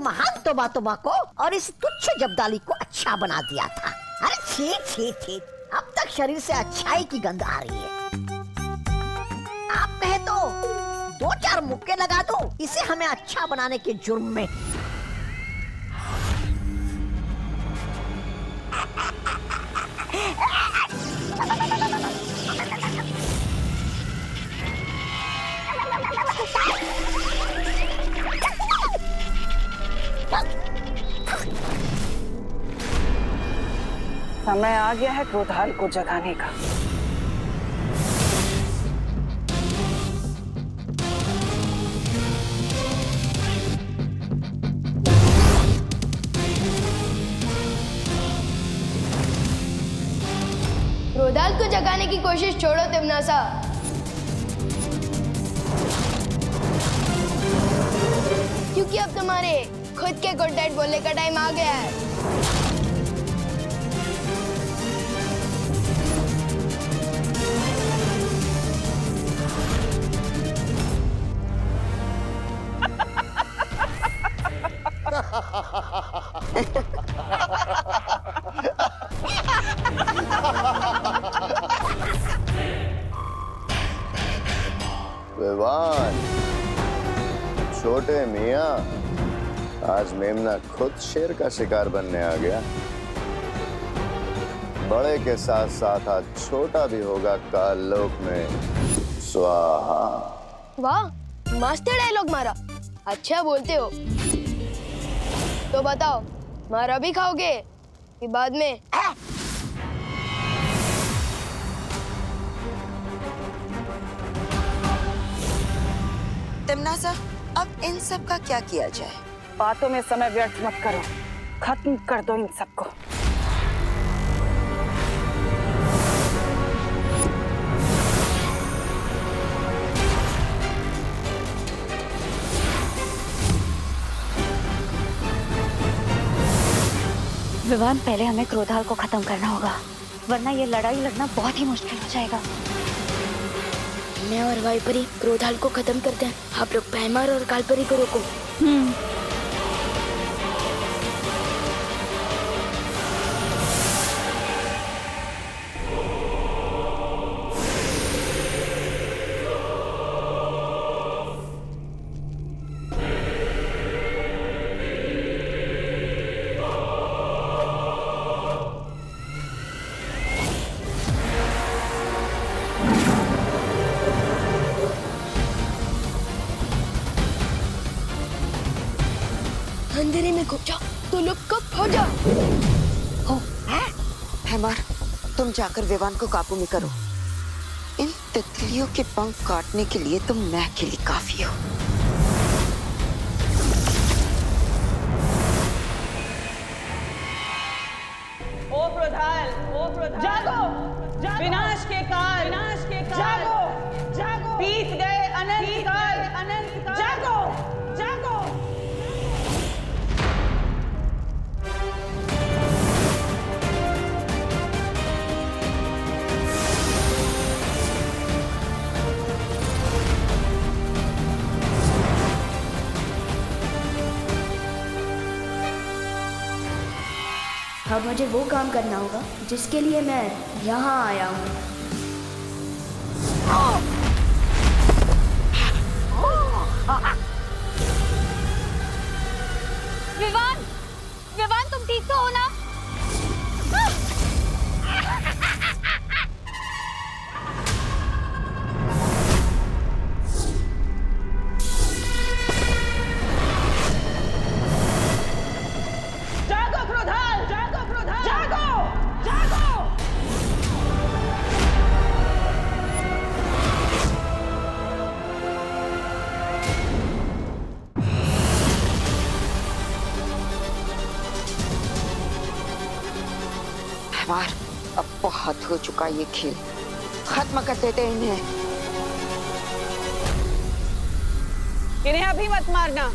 महान तोबा तोबा को और इस तुच्छ जब्दाली को अच्छा बना दिया था। अरे छी छी छी, अब तक शरीर से अच्छाई की गंध आ रही है। आप कहे तो 2-4 मुक्के लगा दो इसे हमें अच्छा बनाने के जुर्म में। समय आ गया है क्रोधाल को जगाने का। क्रोधाल को जगाने की कोशिश छोड़ो तिमनासा। क्योंकि अब तुम्हारे खुद के गुड नाइट बोलने का टाइम आ गया है। विवान, छोटे मियाँ, आज मेमना खुद शेर का शिकार बनने आ गया। बड़े के साथ साथ आज छोटा भी होगा काल लोक में। स्वाहा। वाह, मस्त डायलॉग मारा। अच्छा बोलते हो। तो बताओ, मारा भी खाओगे कि बाद में? तिमनासा, अब इन सब का क्या किया जाए? बातों में समय व्यर्थ मत करो, खत्म कर दो इन सबको। विवान, पहले हमें क्रोधाल को खत्म करना होगा, वरना ये लड़ाई लड़ना बहुत ही मुश्किल हो जाएगा। मैं और वाइपरी क्रोधाल को खत्म करते हैं। आप लोग पैमार और कालपरी को रोको। अंधेरे में घुस जाओ तो लोग कब हो जाओ। हो, हैमार, तुम जाकर विवान को काबू में करो। इन तितलियों के पंख काटने के लिए तुम मैं अकेली काफी हो। ओ क्रोधाल, जागो, विनाश के काल, जागो, बीत गए अनंत काल, जागो, जागो। अब मुझे वो काम करना होगा जिसके लिए मैं यहाँ आया हूँ। विवान, विवान, तुम ठीक तो हो ना? जागो क्रोधाल, जागो, जागो। हैमार, अब बहुत हो चुका ये खेल, खत्म कर देते हैं इन्हें। इन्हें अभी मत मारना,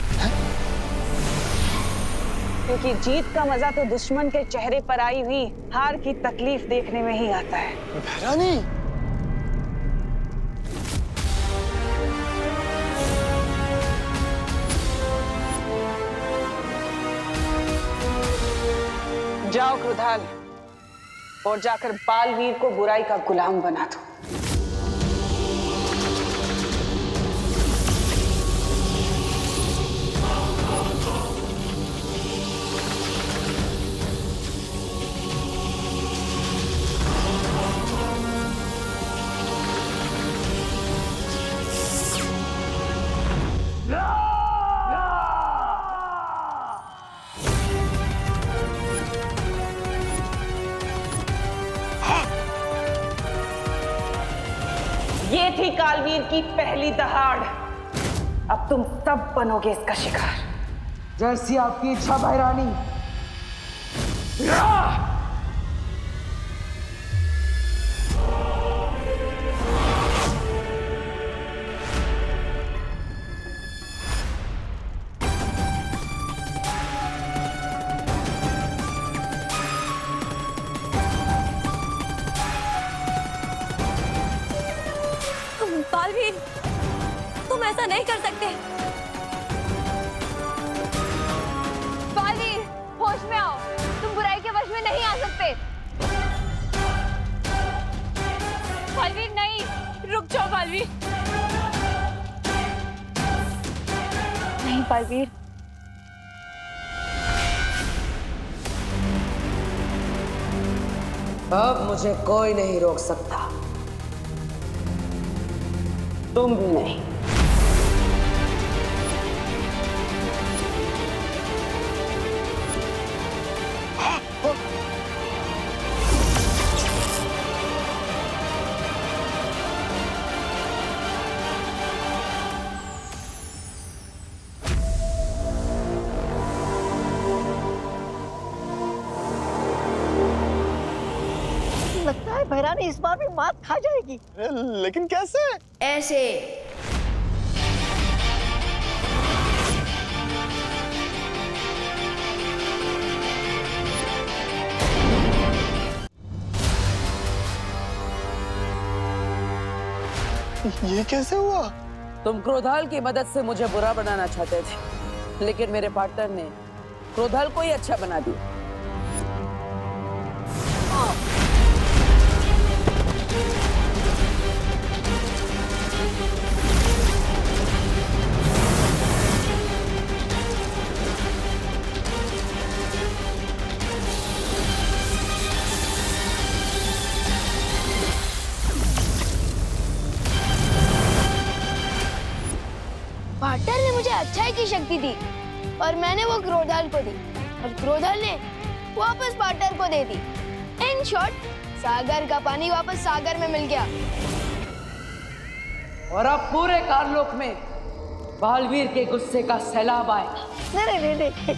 क्योंकि जीत का मजा तो दुश्मन के चेहरे पर आई हुई हार की तकलीफ देखने में ही आता है। भैरानी, जाओ क्रोधाल और जाकर बालवीर को बुराई का गुलाम बना दो। ये थी कालवीर की पहली दहाड़। अब तुम सब बनोगे इसका शिकार। जैसी आपकी इच्छा भैरानी। बालवीर, तुम ऐसा नहीं कर सकते। बालवीर, होश में आओ। तुम बुराई के वश में नहीं आ सकते। बालवीर नहीं, रुक जाओ बालवीर। नहीं बालवीर, अब मुझे कोई नहीं रोक सकता। तुम भी नहीं। लगता है भैरानी इस बार भी मात खा जाएगी। लेकिन कैसे? ऐसे। ये कैसे हुआ? तुम क्रोधाल की मदद से मुझे बुरा बनाना चाहते थे, लेकिन मेरे पार्टनर ने क्रोधाल को ही अच्छा बना दिया। पार्टनर ने मुझे अच्छाई की शक्ति दी और मैंने वो क्रोधाल को दी और क्रोधाल ने वापस पार्टनर को दे दी। इन शॉर्ट, सागर का पानी वापस सागर में मिल गया। और अब पूरे काललोक में बालवीर के गुस्से का सैलाब आएगा। नहीं नहीं नहीं,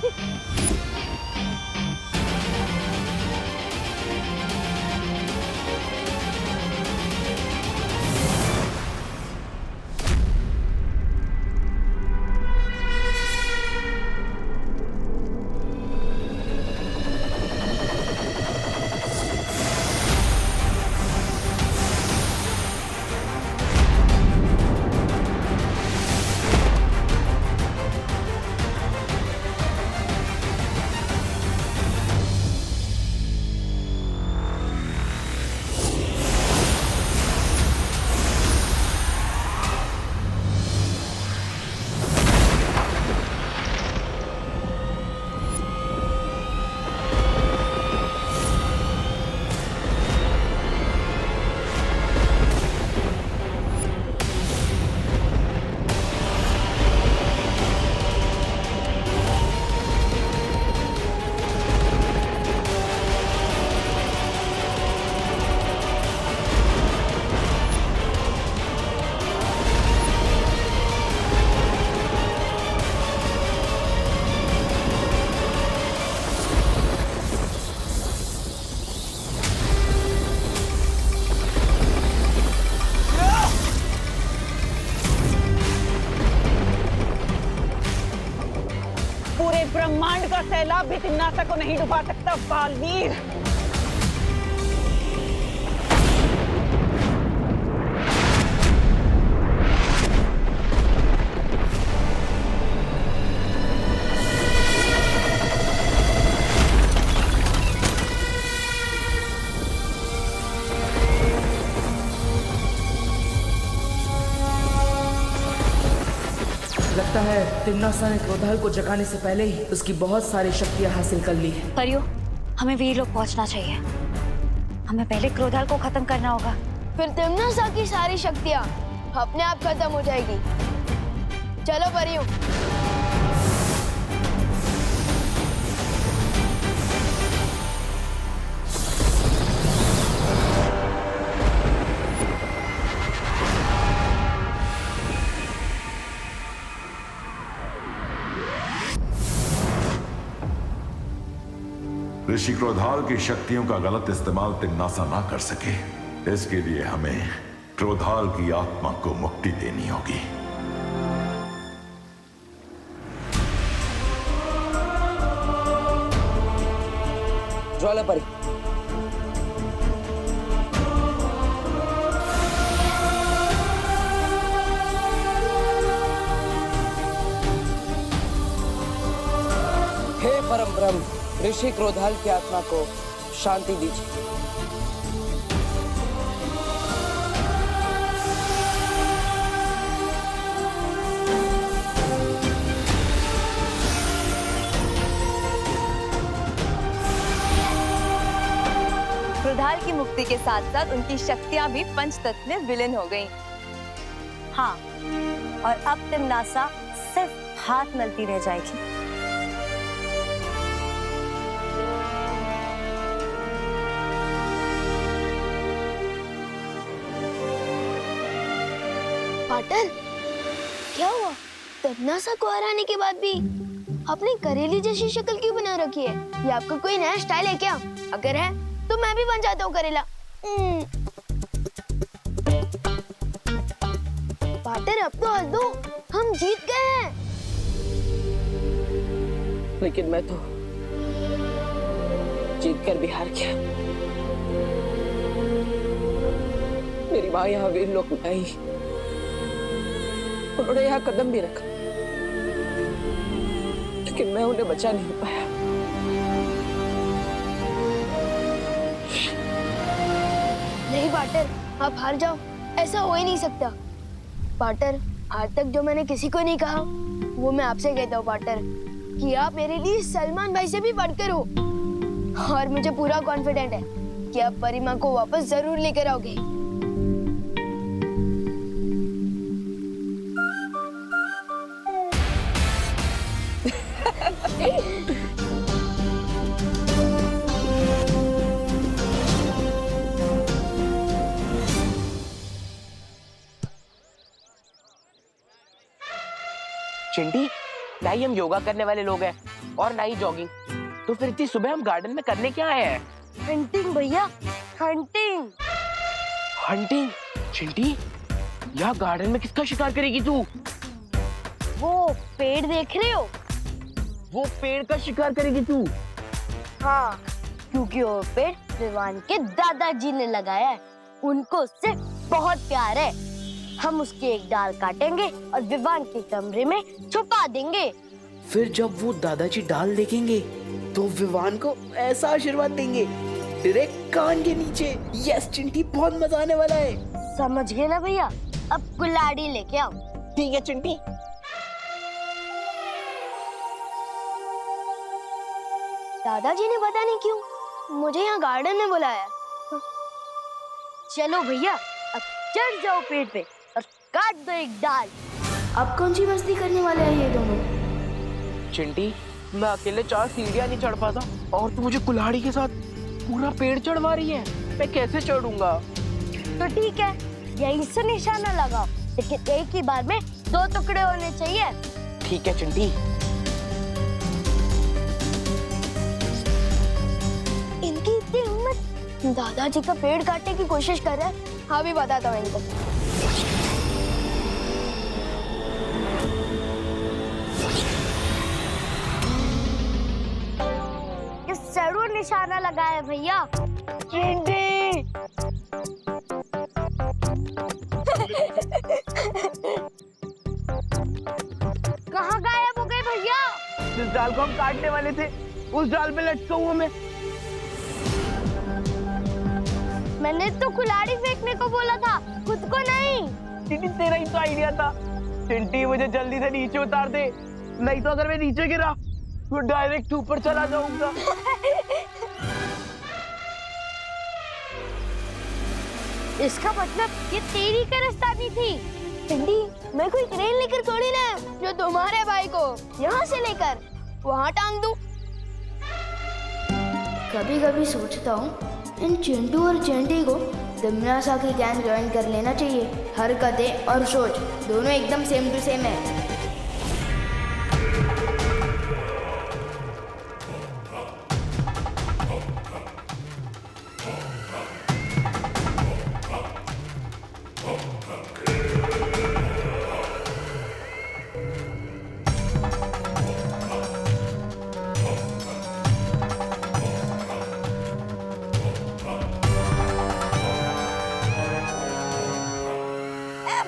ब्रह्मांड का सैलाब भी तिन्नासा को नहीं डुबा सकता बालवीर। तिम्नासा ने क्रोधाल को जगाने से पहले ही उसकी बहुत सारी शक्तियां हासिल कर ली है। परियो, हमें वीर लोग पहुंचना चाहिए। हमें पहले क्रोधाल को खत्म करना होगा। फिर तिम्नासा की सारी शक्तियाँ अपने आप खत्म हो जाएगी। चलो परियों। ऋषि क्रोधाल की शक्तियों का गलत इस्तेमाल तिम्नासा ना कर सके, इसके लिए हमें क्रोधाल की आत्मा को मुक्ति देनी होगी। ज्वालापरी, हे परम ब्रह्म, ऋषि क्रोधाल की आत्मा को शांति दीजिए। क्रोधाल की मुक्ति के साथ साथ उनकी शक्तियां भी पंचतत्व में विलीन हो गईं। हाँ, और अब तिम्नासा सिर्फ हाथ मलती रह जाएगी। पाटर, क्या हुआ? तिम्नासा को हराने के बाद भी आपने करेली जैसी शक्ल क्यों बना रखी है? ये आपका कोई नया स्टाइल है क्या? अगर है तो मैं भी बन जाता हूँ करेला। पाटर, अब तो हंस दो, हम जीत गए हैं। लेकिन मैं तो जीत कर भी हार गया। मेरी माँ यहाँ वीर लोक में आई, उन्होंने यहाँ कदम भी रखा, लेकिन मैं उन्हें बचा नहीं पाया। नहीं पाटर, आप हार जाओ, ऐसा हो ही नहीं सकता। पाटर, आज तक जो मैंने किसी को नहीं कहा वो मैं आपसे कहता हूँ पाटर, कि आप मेरे लिए सलमान भाई से भी बढ़कर हो। और मुझे पूरा कॉन्फिडेंट है कि आप परिमा को वापस जरूर लेकर आओगे। चिंटी, ना ही हम योगा करने वाले लोग हैं और ना ही जॉगिंग, तो फिर इतनी सुबह हम गार्डन में करने क्या आए हैं? हंटिंग भैया, हंटिंग। हंटिंग? चिंटी, यहाँ गार्डन में किसका शिकार करेगी तू? वो पेड़ देख रहे हो? वो पेड़ का शिकार करेगी तू? हाँ, क्योंकि वो पेड़ विवान के दादाजी ने लगाया है। उनको उससे बहुत प्यार है। हम उसकी एक डाल काटेंगे और विवान के कमरे में छुपा देंगे। फिर जब वो दादाजी डाल देखेंगे तो विवान को ऐसा आशीर्वाद देंगे, डायरेक्ट कान के नीचे। यस चिंटी, बहुत मजा आने वाला है। समझ गए ना भैया? अब कुल्हाड़ी लेके आओ। ठीक है चिंटी। दादाजी ने पता नहीं क्यों मुझे यहाँ गार्डन में बुलाया। चलो भैया, अब चढ़ जाओ पेड़ पे और काट दो एक डाल। अब कौन सी मस्ती करने वाले हैं ये दोनों? चिंटी, मैं अकेले 4 सीढ़ियाँ नहीं चढ़ पाता और तू मुझे कुल्हाड़ी के साथ पूरा पेड़ चढ़वा रही है। मैं कैसे चढ़ूंगा? तो ठीक है, यहीं से निशाना लगाओ, लेकिन एक ही बार में 2 टुकड़े होने चाहिए। ठीक है चिंटी। इनकी इतनी हिम्मत, दादाजी का पेड़ काटने की कोशिश कर रहा है। हाँ, भी बताता हूँ इनको। जरूर निशाना लगाया भैया। चिंटी। कहाँ गायब हो गए भैया? जिस डाल को हम काटने वाले थे उस डाल पे लटका हूँ मैं। मैंने तो कुल्हाड़ी फेंकने को बोला था, खुद को नहीं। चिंटी, तेरा ही तो आइडिया था। चिंटी, मुझे जल्दी से नीचे उतार दे, नहीं तो अगर मैं नीचे गिरा तो डायरेक्ट ऊपर चला जाऊंगा। इसका मतलब ये तेरी करस्तानी थी। चंडी, मैं कोई ट्रेन लेकर थोड़ी ना जो तुम्हारे भाई को यहाँ से लेकर वहाँ टांग दूं। कभी कभी सोचता हूँ इन चिंटू और चंटी को तिमनासा की गैंग ज्वाइन कर लेना चाहिए। हरकतें और सोच दोनों एकदम सेम टू सेम है।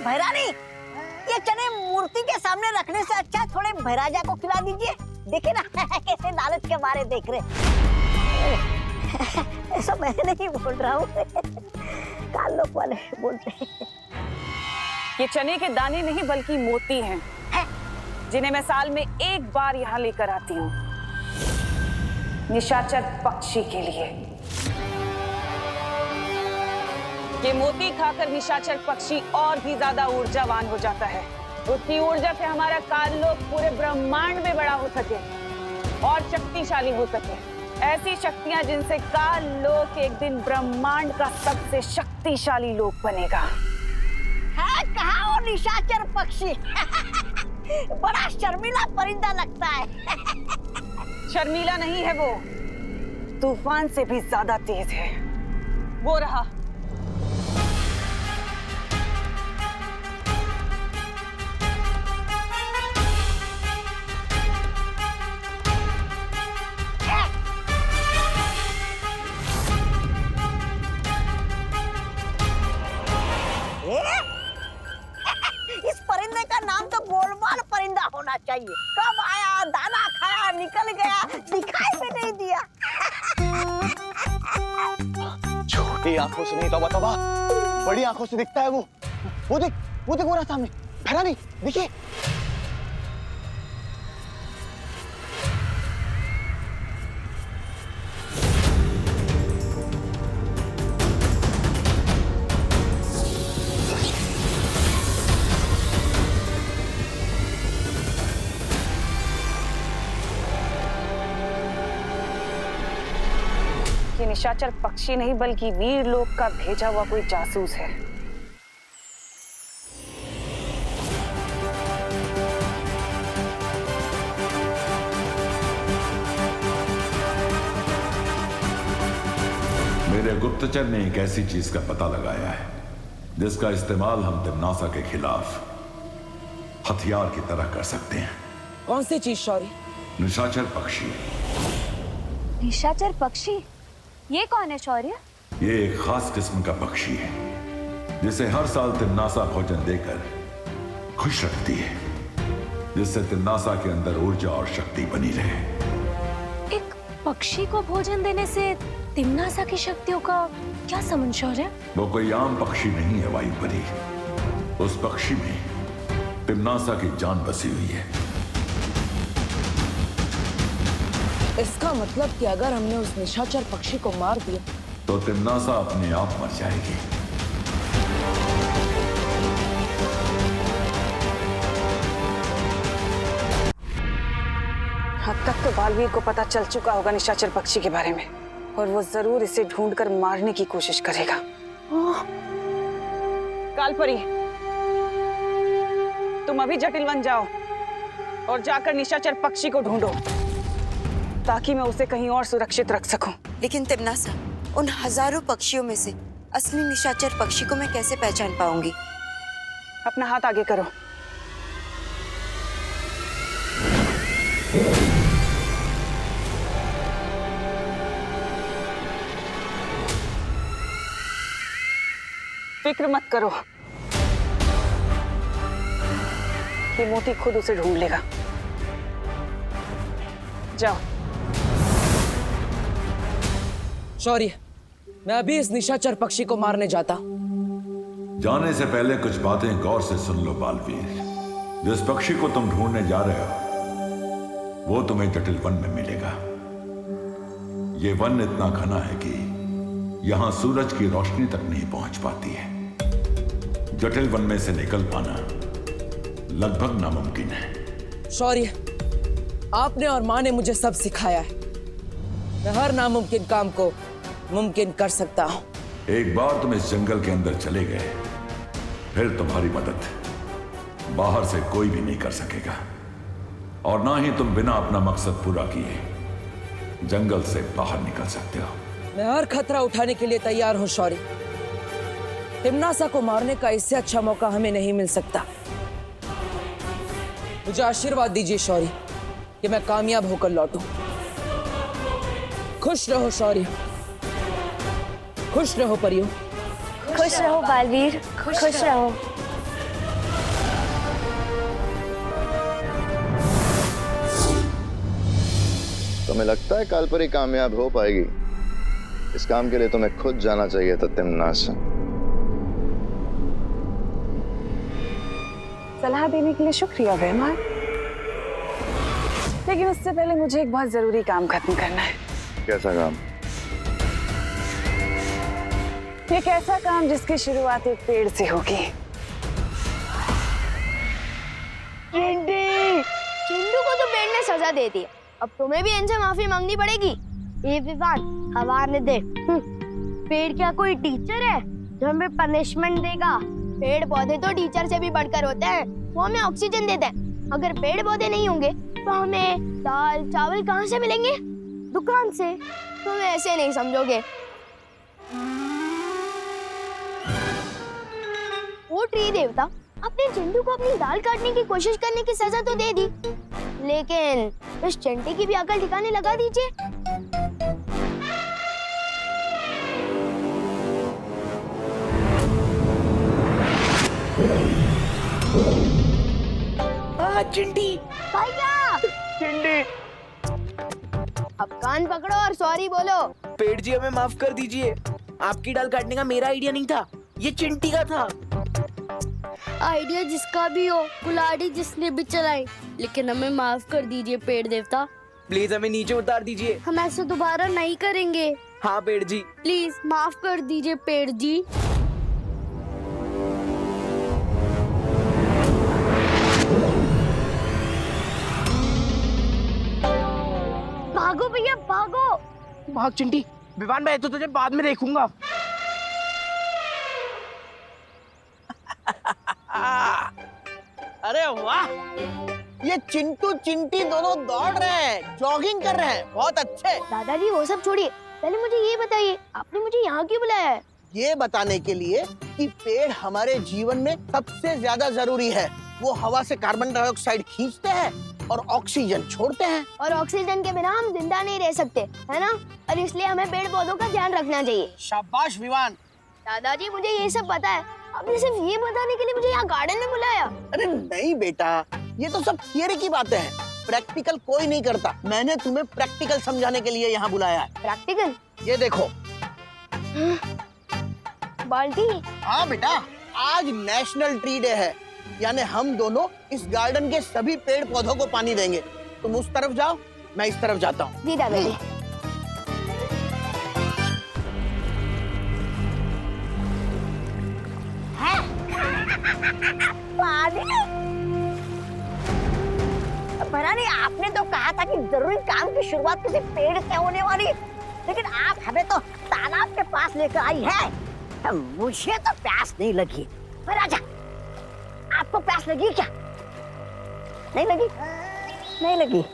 भैरानी, ये चने मूर्ति के सामने रखने से अच्छा थोड़े भैराजा को खिला दीजिए। देखिए ना कैसे लालच के मारे देख रहे। ऐसा मैं नहीं बोल रहा हूँ, काल लोग वाले बोलते हैं। ये चने के दाने नहीं बल्कि मोती हैं, जिन्हें मैं साल में एक बार यहाँ लेकर आती हूँ निशाचर पक्षी के लिए। ये मोती खाकर निशाचर पक्षी और भी ज्यादा ऊर्जावान हो जाता है। उसकी ऊर्जा से हमारा काललोक पूरे ब्रह्मांड में बड़ा हो सके और शक्तिशाली हो सके। ऐसी शक्तियां जिनसे काललोक एक दिन ब्रह्मांड का सबसे शक्तिशाली लोक बनेगा। है कहाँ वो निशाचर पक्षी? बड़ा शर्मीला परिंदा लगता है। शर्मीला नहीं है वो, तूफान से भी ज्यादा तेज है। वो रहा। इस परिंदे का नाम तो गोलमाल परिंदा होना चाहिए। कब आया, दाना खाया, निकल गया, दिखाई भी नहीं दिया। छोटी आंखों से नहीं तौबा तौबा, बड़ी आंखों से दिखता है वो। वो देख वो रहा सामने। भैरानी देखिए। ये निशाचर पक्षी नहीं बल्कि वीर लोक का भेजा हुआ कोई जासूस है। मेरे गुप्तचर ने एक ऐसी चीज का पता लगाया है जिसका इस्तेमाल हम तिमनासा के खिलाफ हथियार की तरह कर सकते हैं। कौन सी चीज शौर्य? निशाचर पक्षी। निशाचर पक्षी? ये कौन है शौर्य? ये एक खास किस्म का पक्षी है जिसे हर साल तिमनासा भोजन देकर खुश रखती है, जिससे तिमनासा के अंदर ऊर्जा और शक्ति बनी रहे। एक पक्षी को भोजन देने से तिमनासा की शक्तियों का क्या संबंध शौर्य? वो कोई आम पक्षी नहीं है वायु परी। उस पक्षी में तिमनासा की जान बसी हुई है। इसका मतलब कि अगर हमने उस निशाचर पक्षी को मार दिया तो तिमनासा अपने आप मर जाएगी। अब तक तो बालवीर को पता चल चुका होगा निशाचर पक्षी के बारे में, और वो जरूर इसे ढूंढकर मारने की कोशिश करेगा। कालपरी, तुम अभी जटिल वन जाओ और जाकर निशाचर पक्षी को ढूंढो ताकि मैं उसे कहीं और सुरक्षित रख सकूं। लेकिन तिमनासा, उन हजारों पक्षियों में से असली निशाचर पक्षी को मैं कैसे पहचान पाऊंगी? अपना हाथ आगे करो। फिक्र मत करो, ये मोती खुद उसे ढूंढ लेगा। जाओ। शौर्य, मैं अभी इस निशाचर पक्षी को मारने जाता। जाने से पहले कुछ बातें गौर से सुन लो बालवीर। जिस पक्षी को तुम ढूंढने जा रहे हो वो तुम्हें जटिल वन में मिलेगा। ये वन इतना घना है कि यहां सूरज की रोशनी तक नहीं पहुंच पाती है। जटिल वन में से निकल पाना लगभग नामुमकिन है। शौर्य, आपने और माँ ने मुझे सब सिखाया है। मैं हर नामुमकिन काम को मुमकिन कर सकता हूँ। एक बार तुम इस जंगल के अंदर चले गए, फिर तुम्हारी मदद बाहर से कोई भी नहीं कर सकेगा, और ना ही तुम बिना अपना मकसद पूरा किए जंगल से बाहर निकल सकते हो। मैं हर खतरा उठाने के लिए तैयार हूँ शौर्य। तिम्नासा को मारने का इससे अच्छा मौका हमें नहीं मिल सकता। मुझे आशीर्वाद दीजिए शौर्य कि मैं कामयाब होकर लौटूं। खुश रहो शौर्य, खुश रहो परियों। खुश रहो बालवीर, खुश रहो। तुम्हें लगता है कालपरी कामयाब हो पाएगी? इस काम के लिए तुम्हें खुद जाना चाहिए था तिम्नासा। सलाह देने के लिए शुक्रिया वेमान, लेकिन उससे पहले मुझे एक बहुत जरूरी काम खत्म करना है। कैसा काम? एक ऐसा काम जिसकी शुरुआत एक पेड़ से होगी। चिंटू को तो पेड़ ने सजा दे दी, अब तुम्हें भी इनसे माफी मांगनी पड़ेगी। ये विवान हवा ने दे। पेड़ क्या कोई टीचर है जो हमें पनिशमेंट देगा? पेड़ पौधे तो टीचर से भी बढ़कर होते हैं, वो हमें ऑक्सीजन देते हैं। अगर पेड़ पौधे नहीं होंगे तो हमें दाल चावल कहाँ से मिलेंगे? दुकान से। तुम ऐसे नहीं समझोगे। वो ट्री देवता अपने चिंटू को अपनी दाल काटने की कोशिश करने की सजा तो दे दी, लेकिन इस चंटी की भी अकल ठिकाने लगा दीजिए। चिंटी भैया, चिंटी, अब कान पकड़ो और सॉरी बोलो। पेड़ जी हमें माफ कर दीजिए। आपकी डाल काटने का मेरा आइडिया नहीं था, ये चिंटी का था। आइडिया जिसका भी हो, कुल्हाड़ी जिसने भी चलाई, लेकिन हमें माफ कर दीजिए पेड़ देवता। प्लीज हमें नीचे उतार दीजिए। हम ऐसे दोबारा नहीं करेंगे। हाँ पेड़ जी, प्लीज माफ कर दीजिए पेड़ जी। भागो भैया भागो। भाग चिंटी। विवान, मैं तो तुझे बाद में देखूंगा। अरे वाह, ये चिंटू चिंटी दोनों दौड़ रहे हैं, जॉगिंग कर रहे हैं, बहुत अच्छे। दादाजी वो सब छोड़िए, पहले मुझे ये बताइए आपने मुझे यहाँ क्यों बुलाया है? ये बताने के लिए कि पेड़ हमारे जीवन में सबसे ज्यादा जरूरी है। वो हवा से कार्बन डाइऑक्साइड खींचते हैं और ऑक्सीजन छोड़ते हैं। और ऑक्सीजन के बिना हम जिंदा नहीं रह सकते, है ना? और इसलिए हमें पेड़ पौधों का ध्यान रखना चाहिए। शाबाश विवान। दादाजी मुझे ये सब पता है, आपने सिर्फ ये बताने के लिए मुझे यहाँ गार्डन में बुलाया? अरे नहीं बेटा, ये तो सब थियरी की बातें हैं, प्रैक्टिकल कोई नहीं करता। मैंने तुम्हें प्रैक्टिकल समझाने के लिए यहाँ बुलाया है। प्रैक्टिकल? ये देखो। बाल्टी? हाँ बेटा, आज नेशनल ट्री डे है, यानी हम दोनों इस गार्डन के सभी पेड़ पौधों को पानी देंगे। तुम उस तरफ जाओ, मैं इस तरफ जाता हूँ। जी दादाजी। पता नहीं, आपने तो कहा था कि जरूरी काम की शुरुआत किसी पेड़ से होने वाली, लेकिन आप हमें तो तालाब के पास लेकर आई है। मुझे तो प्यास नहीं लगी। पर आजा, आपको प्यास लगी क्या? नहीं लगी? नहीं लगी।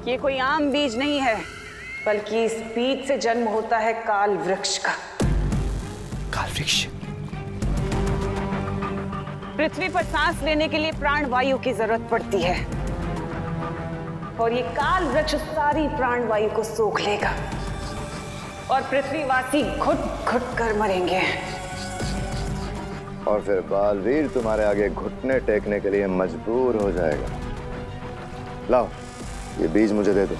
ये कोई आम बीज नहीं है, बल्कि इस बीज से जन्म होता है काल वृक्ष का। काल वृक्ष? पृथ्वी पर सांस लेने के लिए प्राण वायु की जरूरत पड़ती है, और ये काल वृक्ष सारी प्राण वायु को सोख लेगा और पृथ्वीवासी घुट घुट कर मरेंगे। और फिर बालवीर तुम्हारे आगे घुटने टेकने के लिए मजबूर हो जाएगा। लाओ ये बीज मुझे दे दो,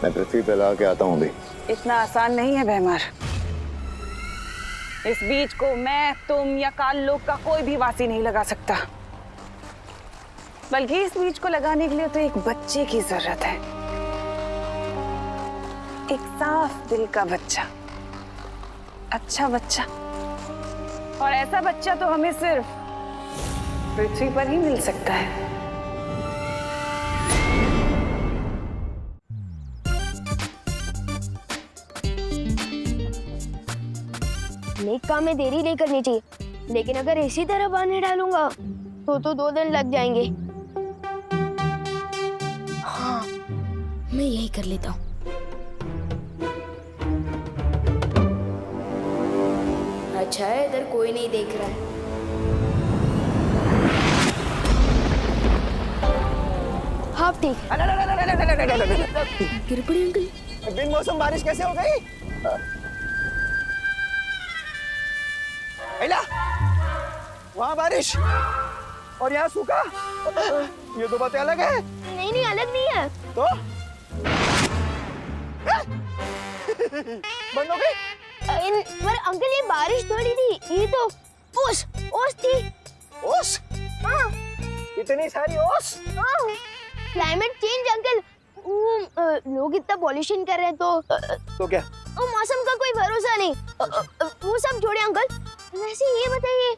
मैं पृथ्वी पे ला के आता हूँ भी। इतना आसान नहीं है भैमार। इस बीज को मैं, तुम या काल लोक का कोई भी वासी नहीं लगा सकता, बल्कि इस बीज को लगाने के लिए तो एक बच्चे की जरूरत है, एक साफ दिल का बच्चा, अच्छा बच्चा। और ऐसा बच्चा तो हमें सिर्फ पृथ्वी पर ही मिल सकता है। नेक काम में देरी नहीं करनी चाहिए, लेकिन अगर इसी तरह पानी डालूंगा तो 2 दिन लग जाएंगे। हाँ, मैं यही कर लेता हूँ। अच्छा है इधर कोई नहीं देख रहा है। हाँ ठीक। गिर पड़ी अंकल। बिन मौसम बारिश कैसे हो गई? एला, वहाँ बारिश और यहाँ सूखा, ये दो बातें अलग है। नहीं अलग नहीं है। तो बंद हो गई? पर अंकल ये बारिश थोड़ी थी, ये तो ओस थी। ओस? हाँ। इतनी सारी ओस? हाँ। क्लाइमेट चेंज अंकल, लोग इतना पॉल्यूशन कर रहे हैं तो क्या? मौसम का कोई भरोसा नहीं। वो सब छोड़े अंकल, वैसे ये बताइए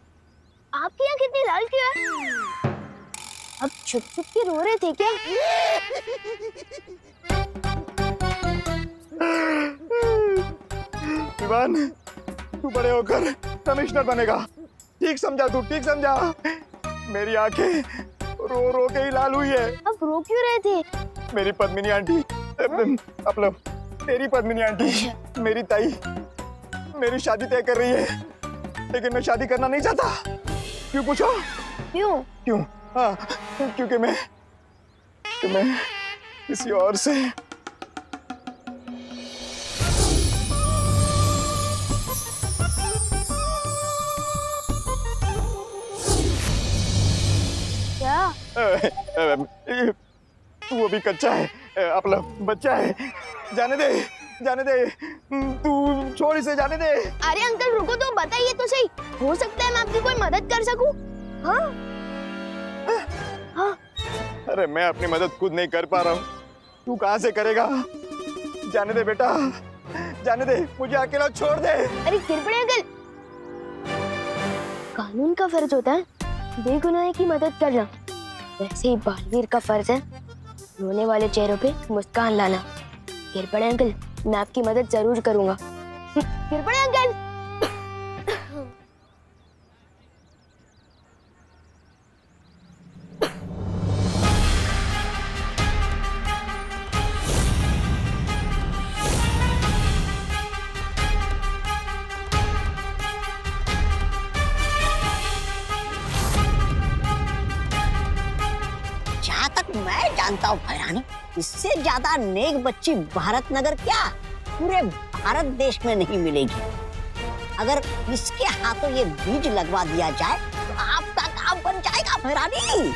आपकी यहाँ कितनी लाल क्यों है? अब छुप छुप के रो रहे थे क्या? विवान, तू बड़े होकर कमिश्नर बनेगा। ठीक समझा तू, ठीक समझा। मेरी आंखें रो रो के ही लाल हुई है। अब रो क्यों रहे थे? मेरी पद्मिनी आंटी, मतलब तेरी पद्मिनी आंटी, मेरी ताई मेरी शादी तय कर रही है, लेकिन मैं शादी करना नहीं चाहता। क्यों पूछो? क्यों? हाँ, क्योंकि मैं किसी और से तू अभी कच्चा है, अपना बच्चा है। जाने दे, तू छोड़ इसे, जाने दे। अरे अंकल रुको तो, बताइए तो सही, हो सकता है मैं आपकी कोई मदद कर सकूं। हाँ? हाँ? अरे मैं अपनी मदद खुद नहीं कर पा रहा हूँ, तू कहाँ से करेगा? जाने दे बेटा, जाने दे, मुझे अकेला छोड़ दे। अरे गिरपड़े अंकल, कानून का फर्ज होता है बेगुनाह की मदद करना, वैसे ही बालवीर का फर्ज है रोने वाले चेहरों पे मुस्कान लाना। गिरपड़े अंकल, मैं आपकी मदद जरूर करूंगा। गिरपड़े अंकल। जहाँ तक मैं जानता हूँ भैरानी, इससे ज्यादा नेक बच्ची भारत नगर क्या पूरे भारत देश में नहीं मिलेगी। अगर इसके हाथों ये बीज लगवा दिया जाए तो आपका काम बन जाएगा भैरानी।